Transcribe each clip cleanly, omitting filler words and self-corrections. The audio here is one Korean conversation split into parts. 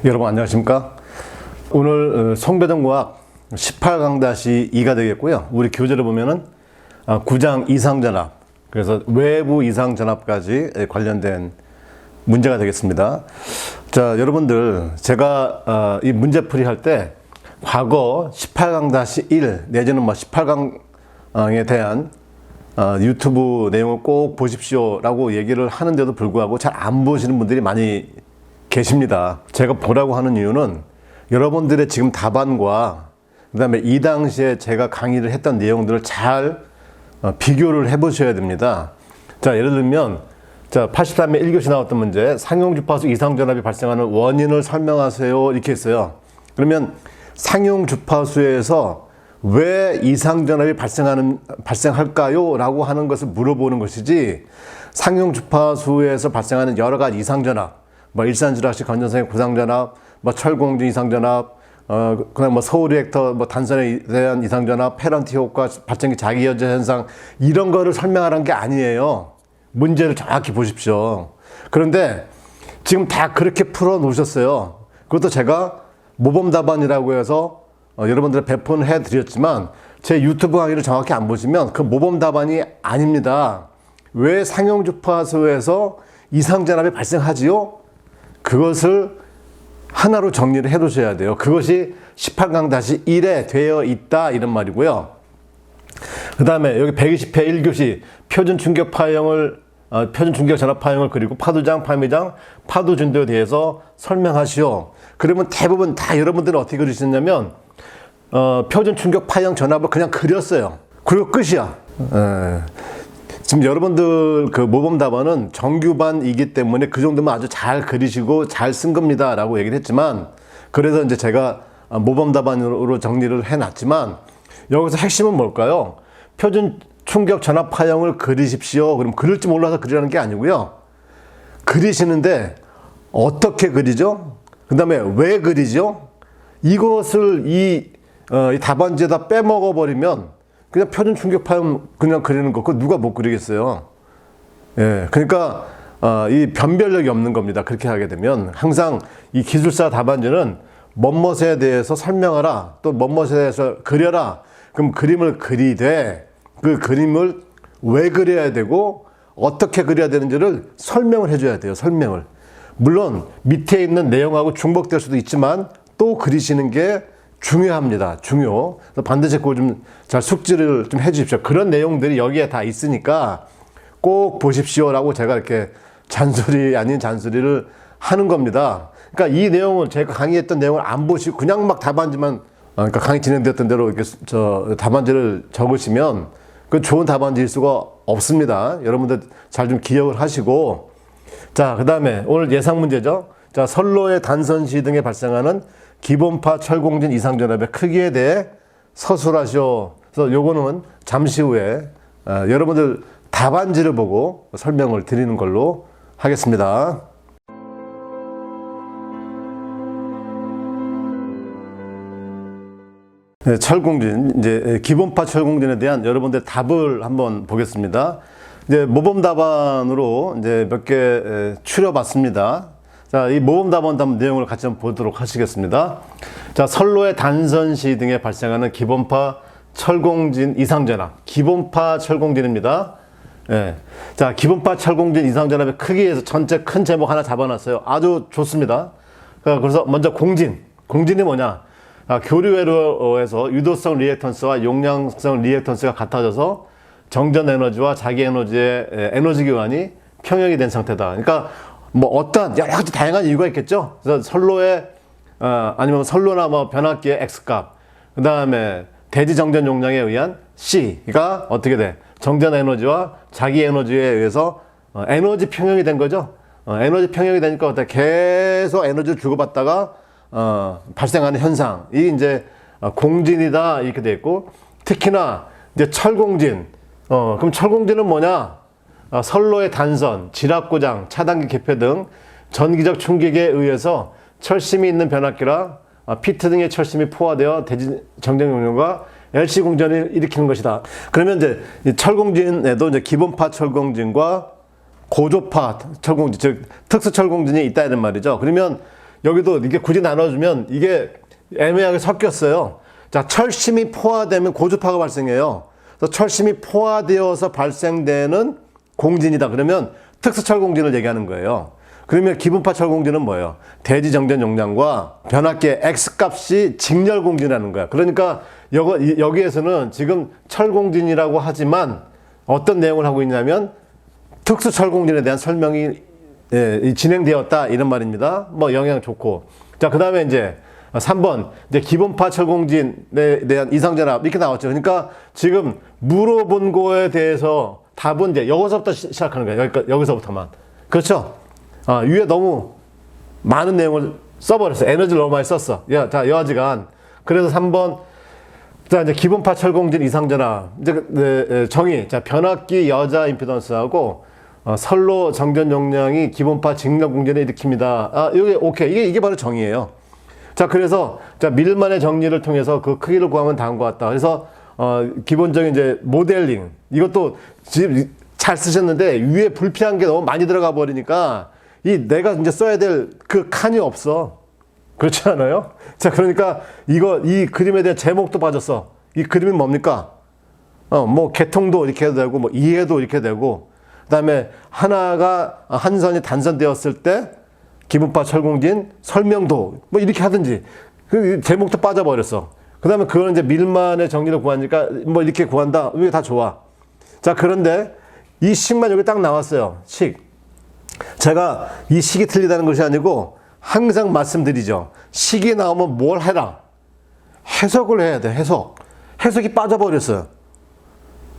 여러분 안녕하십니까? 오늘 송배동공학 18강-2가 되겠고요. 우리 교재를 보면은 9장 이상전압, 그래서 외부 이상전압까지 관련된 문제가 되겠습니다. 자, 여러분들 제가 이 문제풀이 할 때 과거 18강-1 내지는 18강에 대한 유튜브 내용을 꼭 보십시오 라고 얘기를 하는데도 불구하고 잘 안 보시는 분들이 많이 계십니다. 제가 보라고 하는 이유는 여러분들의 지금 답안과 그 다음에 이 당시에 제가 강의를 했던 내용들을 잘 비교를 해 보셔야 됩니다. 자, 예를 들면 자, 83회 1교시 나왔던 문제, 상용주파수 이상전압이 발생하는 원인을 설명하세요 이렇게 했어요. 그러면 상용주파수에서 왜 이상전압이 발생할까요? 라고 하는 것을 물어보는 것이지, 상용주파수에서 발생하는 여러 가지 이상전압, 일산지라시 건전성의 구상전압, 철공진 이상전압, 그다음 서울 리액터 단선에 대한 이상전압, 페런티 효과, 발전기 자기여제 현상, 이런 거를 설명하라는 게 아니에요. 문제를 정확히 보십시오. 그런데 지금 다 그렇게 풀어 놓으셨어요. 그것도 제가 모범 답안이라고 해서 여러분들 배포는 해 드렸지만 제 유튜브 강의를 정확히 안 보시면 그 모범 답안이 아닙니다. 왜 상용주파수에서 이상전압이 발생하지요? 그것을 하나로 정리를 해 두셔야 돼요. 그것이 18강-1에 되어 있다 이런 말이고요. 그 다음에 여기 120회 1교시 표준 충격 전압 파형을 그리고 파도장, 파미장, 파도 준도에 대해서 설명하시오. 그러면 대부분 다 여러분들은 어떻게 그리시냐면 표준 충격 파형 전압을 그냥 그렸어요. 그리고 끝이야. 지금 여러분들 그 모범 답안은 정규반이기 때문에 그 정도면 아주 잘 그리시고 잘 쓴 겁니다 라고 얘기를 했지만, 그래서 이제 제가 모범 답안으로 정리를 해 놨지만, 여기서 핵심은 뭘까요? 표준 충격 전압 파형을 그리십시오. 그럼 그릴 줄 몰라서 그리라는 게 아니고요. 그리시는데 어떻게 그리죠? 그 다음에 왜 그리죠? 이것을 이 답안지에다 빼먹어 버리면 그냥 표준 충격 파형 그냥 그리는 거, 그거 누가 못 그리겠어요. 예, 그러니까 이 변별력이 없는 겁니다. 그렇게 하게 되면 항상 이 기술사 답안지는 뭐뭐에 대해서 설명하라, 또 뭐뭐에 대해서 그려라. 그럼 그림을 그리되 그 그림을 왜 그려야 되고 어떻게 그려야 되는지를 설명을 해줘야 돼요. 설명을. 물론 밑에 있는 내용하고 중복될 수도 있지만 또 그리시는 게 중요합니다. 중요. 그래서 반드시 그거 좀 잘 숙지를 좀 해주십시오. 그런 내용들이 여기에 다 있으니까 꼭 보십시오라고 제가 이렇게 잔소리 아닌 잔소리를 하는 겁니다. 그러니까 이 내용을 제가 강의했던 내용을 안 보시고 그냥 막 답안지만, 그러니까 강의 진행되었던 대로 이렇게 답안지를 적으시면 그 좋은 답안지일 수가 없습니다. 여러분들 잘 좀 기억을 하시고. 자, 그 다음에 오늘 예상 문제죠. 자, 선로의 단선시 등에 발생하는 기본파 철공진 이상전압의 크기에 대해 서술하시오. 그래서 요거는 잠시 후에 여러분들 답안지를 보고 설명을 드리는 걸로 하겠습니다. 네, 철공진, 이제 기본파 철공진에 대한 여러분들 답을 한번 보겠습니다. 이제 모범 답안으로 이제 몇 개 추려봤습니다. 자, 이 모범 답안 내용을 같이 한번 보도록 하시겠습니다. 자, 선로의 단선시 등에 발생하는 기본파 철공진 이상전압. 기본파 철공진입니다. 예. 자, 기본파 철공진 이상전압의 크기에서 전체 큰 제목 하나 잡아놨어요. 아주 좋습니다. 그래서 먼저 공진. 공진이 뭐냐? 교류회로에서 유도성 리액턴스와 용량성 리액턴스가 같아져서 정전 에너지와 자기 에너지의 에너지 교환이 평형이 된 상태다. 그러니까 어떤 여러 가지 다양한 이유가 있겠죠. 그래서 선로의 아니면 선로나 변압기의 X값, 그 다음에 대지 정전 용량에 의한 C가 어떻게 돼? 정전 에너지와 자기 에너지에 의해서 에너지 평형이 된 거죠. 에너지 평형이 되니까 어떻게 계속 에너지를 주고받다가 발생하는 현상이 이제 공진이다 이렇게 돼 있고, 특히나 이제 철공진. 그럼 철공진은 뭐냐? 선로의 단선, 지압고장, 차단기 개폐 등 전기적 충격에 의해서 철심이 있는 변압기라 피트 등의 철심이 포화되어 대지 정전 용량과 LC 공전을 일으키는 것이다. 그러면 이제 이 철공진에도 이제 기본파 철공진과 고조파 철공진, 즉 특수 철공진이 있다 이런 말이죠. 그러면 여기도 이게 굳이 나눠주면 이게 애매하게 섞였어요. 자, 철심이 포화되면 고주파가 발생해요. 그래서 철심이 포화되어서 발생되는 공진이다. 그러면 특수철공진을 얘기하는 거예요. 그러면 기분파 철공진은 뭐예요? 대지정전 용량과 변압기의 X값이 직렬공진이라는 거야. 그러니까 여기에서는 지금 철공진이라고 하지만 어떤 내용을 하고 있냐면 특수철공진에 대한 설명이 진행되었다 이런 말입니다. 뭐 영향 좋고. 자, 그 다음에 이제 3번 이제 기본파 철공진에 대한 이상전압 이렇게 나왔죠. 그러니까 지금 물어본 거에 대해서 답은 이제 여기서부터 시작하는 거예요. 여기서부터만. 그렇죠? 위에 너무 많은 내용을 써버렸어. 에너지를 너무 많이 썼어. 자, 여하지간. 그래서 3번. 자, 이제 기본파 철공진 이상전압. 이제, 정의. 자, 변압기 여자 임피던스하고, 선로 정전 용량이 기본파 직렬공진을 일으킵니다. 이게, 오케이. 이게 바로 정의예요. 자, 그래서, 자, 밀만의 정리를 통해서 그 크기를 구하면 다음과 같다. 그래서, 기본적인 이제 모델링. 이것도 잘 쓰셨는데, 위에 불필요한 게 너무 많이 들어가 버리니까, 내가 이제 써야 될 그 칸이 없어. 그렇지 않아요? 자, 그러니까 이 그림에 대한 제목도 빠졌어. 이 그림이 뭡니까? 뭐 개통도 이렇게 해도 되고, 뭐 이해도 이렇게 되고, 그 다음에 한 선이 단선되었을 때 기분파 철공진 설명도 뭐 이렇게 하든지 그 제목도 빠져버렸어. 그 다음에 그걸 이제 밀만의 정리를 구하니까 뭐 이렇게 구한다. 이게 다 좋아. 자, 그런데 이 식만 여기 딱 나왔어요. 식. 제가 이 식이 틀리다는 것이 아니고 항상 말씀드리죠. 식이 나오면 뭘 해라? 해석을 해야 돼. 해석이 빠져버렸어요.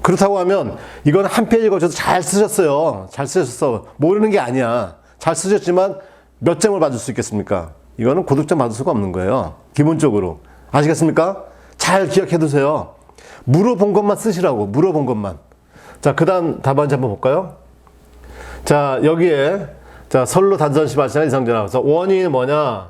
그렇다고 하면 이건 한 페이지 거쳐서 잘 쓰셨어요. 잘 쓰셨어. 모르는 게 아니야. 잘 쓰셨지만 몇 점을 받을 수 있겠습니까? 이거는 고득점 받을 수가 없는 거예요. 기본적으로. 아시겠습니까? 잘 기억해 두세요. 물어본 것만 쓰시라고. 물어본 것만. 자, 그 다음 답안지 한번 볼까요? 자, 여기에, 자, 선로 단선 시 발생한 이상전압. 그래서 원인이 뭐냐?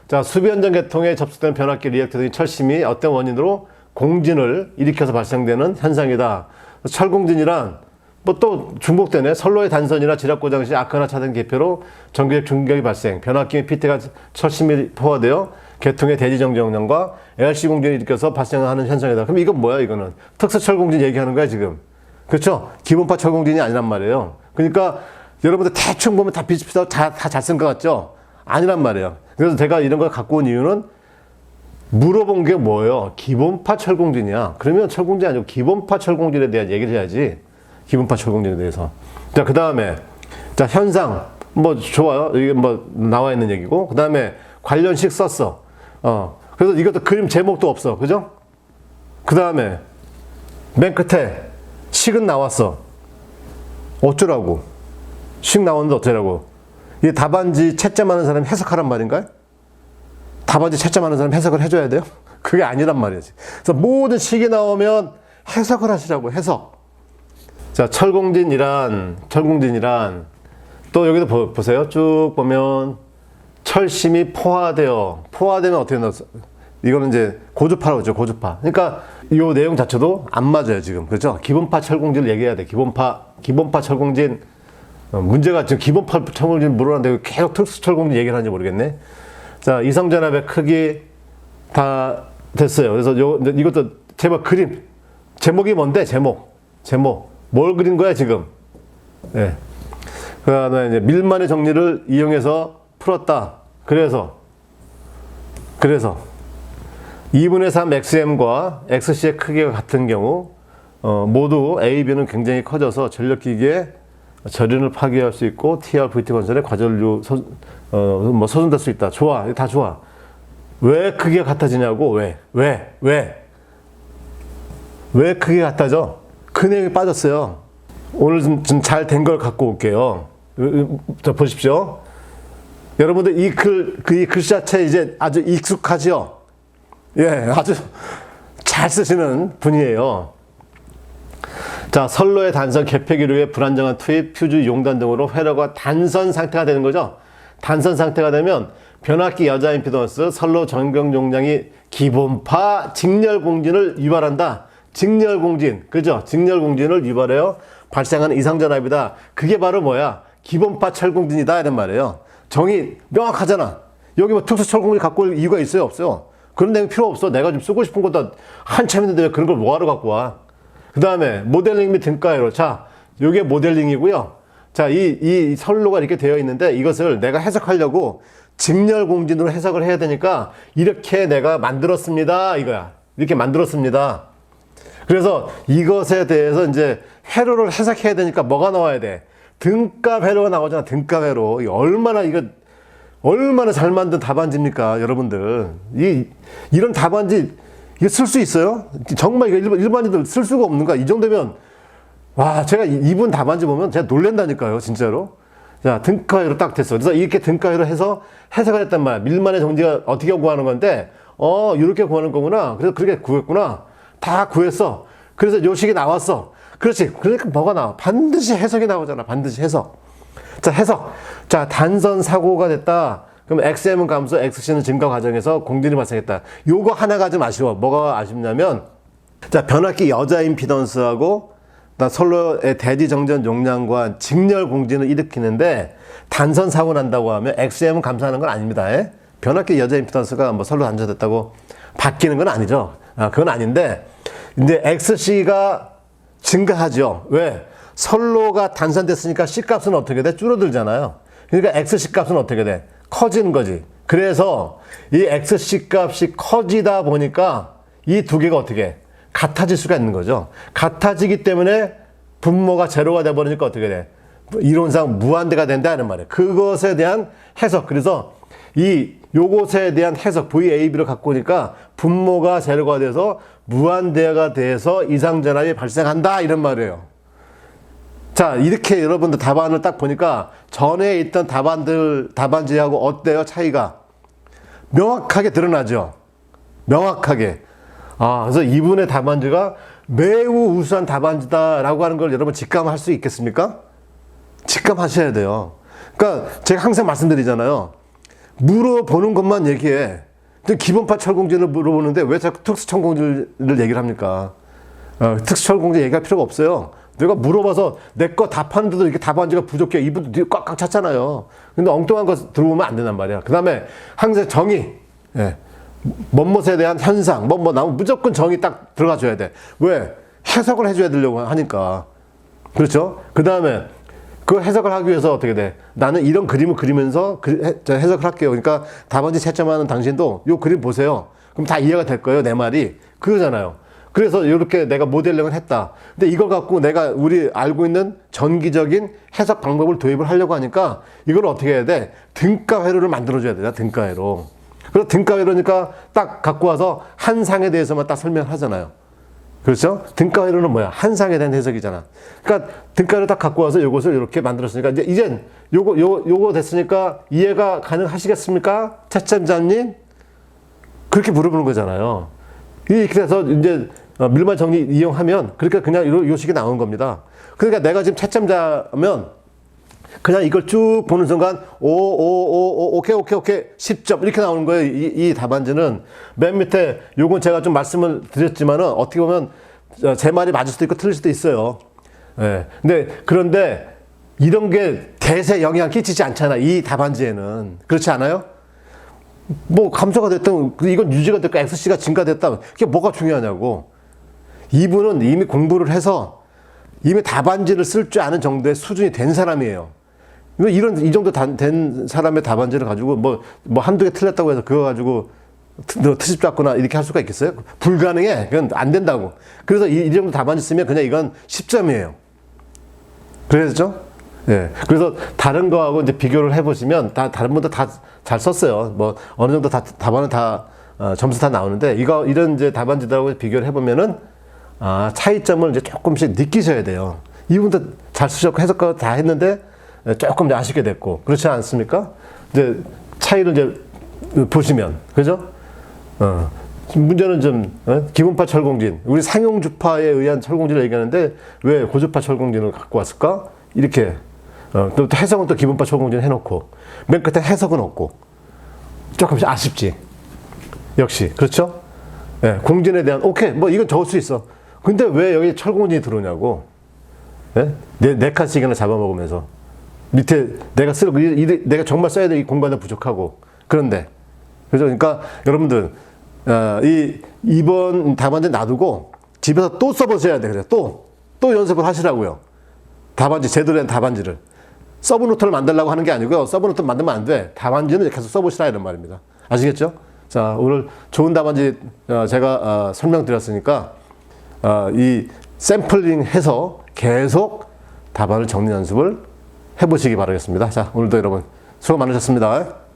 자, 수변전 계통에 접속되는 변압기 리액터 등의 철심이 어떤 원인으로 공진을 일으켜서 발생되는 현상이다. 철공진이란, 뭐 또 중복되네. 선로의 단선이나 지압 고장 시 아크나 차등 개표로 전기적 충격이 발생. 변압기 피트가 철심이 포화되어 계통의 대지정전 용량과 ARC 공진을 일으켜서 발생하는 현상이다. 그럼 이건 뭐야, 이거는? 특수철공진 얘기하는 거야, 지금. 그렇죠? 기본파 철공진이 아니란 말이에요. 그러니까 여러분들 대충 보면 다 비슷비슷하고 다 잘 쓴 것 같죠? 아니란 말이에요. 그래서 제가 이런 걸 갖고 온 이유는 물어본 게 뭐예요? 기본파 철공진이야. 그러면 철공진이 아니고 기본파 철공진에 대한 얘기를 해야지. 기본파 철공진에 대해서. 자, 그 다음에, 자, 현상. 뭐, 좋아요. 이게 뭐, 나와 있는 얘기고. 그 다음에 관련식 썼어. 그래서 이것도 그림 제목도 없어. 그죠? 그 다음에, 맨 끝에, 식은 나왔어. 어쩌라고? 식 나오는데 어쩌라고? 이 답안지 채점하는 사람이 해석하란 말인가요? 답안지 채점하는 사람이 해석을 해줘야 돼요? 그게 아니란 말이지. 그래서 모든 식이 나오면 해석을 하시라고, 해석. 자, 철공진이란, 또 여기도 보세요. 쭉 보면, 철심이 포화되면 어떻게 나왔어? 이거는 이제 고주파라고 그러죠, 고주파. 그러니까 이 내용 자체도 안 맞아요, 지금. 그렇죠? 기본파 철공진을 얘기해야 돼. 기본파 철공진. 문제가 지금 기본파 철공진 물어봤는데 계속 특수 철공진 얘기를 하는지 모르겠네. 자, 이성전압의 크기 다 됐어요. 그래서 이것도 제목 그림. 제목이 뭔데? 제목. 뭘 그린 거야, 지금? 예. 그 다음에 이제 밀만의 정리를 이용해서 풀었다. 그래서 2분의 3 XM과 XC의 크기가 같은 경우 모두 A, B는 굉장히 커져서 전력기기에 절연을 파괴할 수 있고 TR, VT 건설에 과전류 소진될 수 있다. 좋아. 다 좋아. 왜 크기가 같아지냐고. 왜 크기가 같아져? 그 내용이 빠졌어요. 오늘 좀 잘 된 걸 갖고 올게요. 자, 보십시오. 여러분들 이 글씨 자체 이제 아주 익숙하죠? 예, 아주 잘 쓰시는 분이에요. 자, 선로의 단선, 개폐기류의 불안정한 투입, 퓨즈, 용단 등으로 회로가 단선 상태가 되는 거죠. 단선 상태가 되면 변압기 여자 임피던스, 선로 전경 용량이 기본파 직렬공진을 유발한다. 직렬공진, 그죠? 직렬공진을 유발해요. 발생하는 이상전압이다. 그게 바로 뭐야? 기본파 철공진이다 이런 말이에요. 정의 명확하잖아. 여기 뭐 특수철공지 갖고 올 이유가 있어요, 없어요? 그런 내용 필요 없어. 내가 좀 쓰고 싶은 것도 한참 있는데 왜 그런 걸 뭐하러 갖고 와? 그 다음에 모델링 및 등가회로. 자, 요게 모델링이고요. 자, 이 선로가 이렇게 되어 있는데 이것을 내가 해석하려고 직렬공진으로 해석을 해야 되니까 이렇게 내가 만들었습니다. 이거야. 이렇게 만들었습니다. 그래서 이것에 대해서 이제 회로를 해석해야 되니까 뭐가 나와야 돼? 등가 회로가 나오잖아. 등가 회로. 얼마나 잘 만든 답안지입니까, 여러분들. 이런 답안지 이거 쓸 수 있어요? 정말 이거 일반인들 쓸 수가 없는 거야. 이 정도면 와, 제가 이분 답안지 보면 제가 놀란다니까요, 진짜로. 자, 등가회로 딱 됐어. 그래서 이렇게 등가회로 해서 해석을 했단 말이야. 밀만의 정지가 어떻게 구하는 건데, 이렇게 구하는 거구나. 그래서 그렇게 구했구나. 다 구했어. 그래서 요식이 나왔어. 그렇지. 그러니까 뭐가 나와? 반드시 해석이 나오잖아. 반드시 해석. 자, 해석. 자, 단선 사고가 됐다. 그럼 XM은 감소, XC는 증가 과정에서 공진이 발생했다. 요거 하나가 좀 아쉬워. 뭐가 아쉽냐면, 자, 변압기 여자 임피던스하고 선로의 대지 정전 용량과 직렬 공진을 일으키는데 단선 사고 난다고 하면 XM은 감소하는 건 아닙니다. 변압기 여자 임피던스가 뭐 선로 단절됐다고 바뀌는 건 아니죠. 그건 아닌데, 이제 XC가 증가하죠. 왜? 선로가 단선됐으니까 C값은 어떻게 돼? 줄어들잖아요. 그러니까 XC 값은 어떻게 돼? 커지는 거지. 그래서 이 XC 값이 커지다 보니까 이 두 개가 어떻게 해? 같아질 수가 있는 거죠. 같아지기 때문에 분모가 제로가 돼버리니까 어떻게 돼? 이론상 무한대가 된다는 말이에요. 그것에 대한 해석. 그래서 요것에 대한 해석, VAB를 갖고 오니까 분모가 제로가 돼서 무한대가 돼서 이상전압이 발생한다. 이런 말이에요. 자, 이렇게 여러분들 답안을 딱 보니까 전에 있던 답안지하고 어때요? 차이가 명확하게 드러나죠. 명확하게. 그래서 이분의 답안지가 매우 우수한 답안지다라고 하는 걸 여러분 직감할 수 있겠습니까? 직감하셔야 돼요. 그러니까 제가 항상 말씀드리잖아요. 물어보는 것만 얘기해. 기본파 철공지를 물어보는데 왜 자꾸 특수철공지를 얘기를 합니까? 특수철공지 얘기할 필요가 없어요. 내가 물어봐서 내 거 답하는데도 이렇게 답안지가 부족해. 이분도 꽉꽉 찼잖아요. 근데 엉뚱한 거 들어보면 안 된단 말이야. 그 다음에 항상 정의. 뭐뭐에 대한 현상, 나오면 무조건 정의 딱 들어가줘야 돼. 왜? 해석을 해줘야 되려고 하니까. 그렇죠? 그 다음에 그 해석을 하기 위해서 어떻게 돼? 나는 이런 그림을 그리면서 해석을 할게요. 그러니까 답안지 채점하는 당신도 요 그림 보세요. 그럼 다 이해가 될 거예요. 내 말이. 그거잖아요. 그래서 이렇게 내가 모델링을 했다. 근데 이걸 갖고 내가 우리 알고 있는 전기적인 해석 방법을 도입을 하려고 하니까 이걸 어떻게 해야 돼? 등가 회로를 만들어줘야 돼. 등가 회로. 그래서 등가 회로니까 딱 갖고 와서 한 상에 대해서만 딱 설명을 하잖아요. 그렇죠? 등가 회로는 뭐야? 한 상에 대한 해석이잖아. 그러니까 등가 회로 딱 갖고 와서 이것을 이렇게 만들었으니까 이젠 요거 됐으니까 이해가 가능하시겠습니까? 채점자님? 그렇게 물어보는 거잖아요. 이렇게 해서 이제 밀만 정리 이용하면 그러니까 그냥 요식이 나오는 겁니다. 그러니까 내가 지금 채점자면 그냥 이걸 쭉 보는 순간 오케이 10점 이렇게 나오는 거예요. 이 답안지는 맨 밑에 요건 제가 좀 말씀을 드렸지만은 어떻게 보면 제 말이 맞을 수도 있고 틀릴 수도 있어요. 그런데 이런 게 대세 영향 끼치지 않잖아. 이 답안지에는. 그렇지 않아요? 뭐 감소가 됐든 이건 유지가 됐고 XC가 증가됐다. 그게 뭐가 중요하냐고. 이분은 이미 공부를 해서 이미 답안지를 쓸 줄 아는 정도의 수준이 된 사람이에요. 이 정도 된 사람의 답안지를 가지고 뭐 한두 개 틀렸다고 해서 그거 가지고 너 트집 잡거나 이렇게 할 수가 있겠어요? 불가능해. 그건 안 된다고. 그래서 이 정도 답안지 쓰면 그냥 이건 10점이에요. 그랬죠? 예. 그래서 다른 거하고 이제 비교를 해보시면 다른 분들 다 잘 썼어요. 뭐 어느 정도 답안은 점수 다 나오는데 이런 이제 답안지들하고 비교를 해보면은 차이점을 이제 조금씩 느끼셔야 돼요. 이분도 잘 쓰셨고 해석도 다 했는데 조금 아쉽게 됐고 그렇지 않습니까? 이제 차이를 이제 보시면 그죠? 문제는 좀 기본파 철공진 우리 상용주파에 의한 철공진을 얘기하는데 왜 고주파 철공진을 갖고 왔을까? 이렇게 또 해석은 또 기본파 철공진 해놓고 맨 끝에 해석은 없고 조금씩 아쉽지. 역시 그렇죠? 공진에 대한 오케이 뭐 이건 적을 수 있어. 근데 왜 여기 철공진이 들어오냐고. 네 칸씩이나 잡아먹으면서 밑에 내가 정말 써야 될 이 공간도 부족하고 그런데 그죠? 그러니까 여러분들 이 2번 답안지 놔두고 집에서 또 써보셔야 돼요. 또 연습을 하시라고요. 답안지 제대로 된 답안지를 서브노트를 만들려고 하는 게 아니고요. 서브노트 만들면 안 돼. 답안지는 계속 써보시라 이런 말입니다. 아시겠죠? 자, 오늘 좋은 답안지 제가 설명드렸으니까 이 샘플링해서 계속 답안을 정리 연습을 해보시기 바라겠습니다. 자, 오늘도 여러분 수고 많으셨습니다.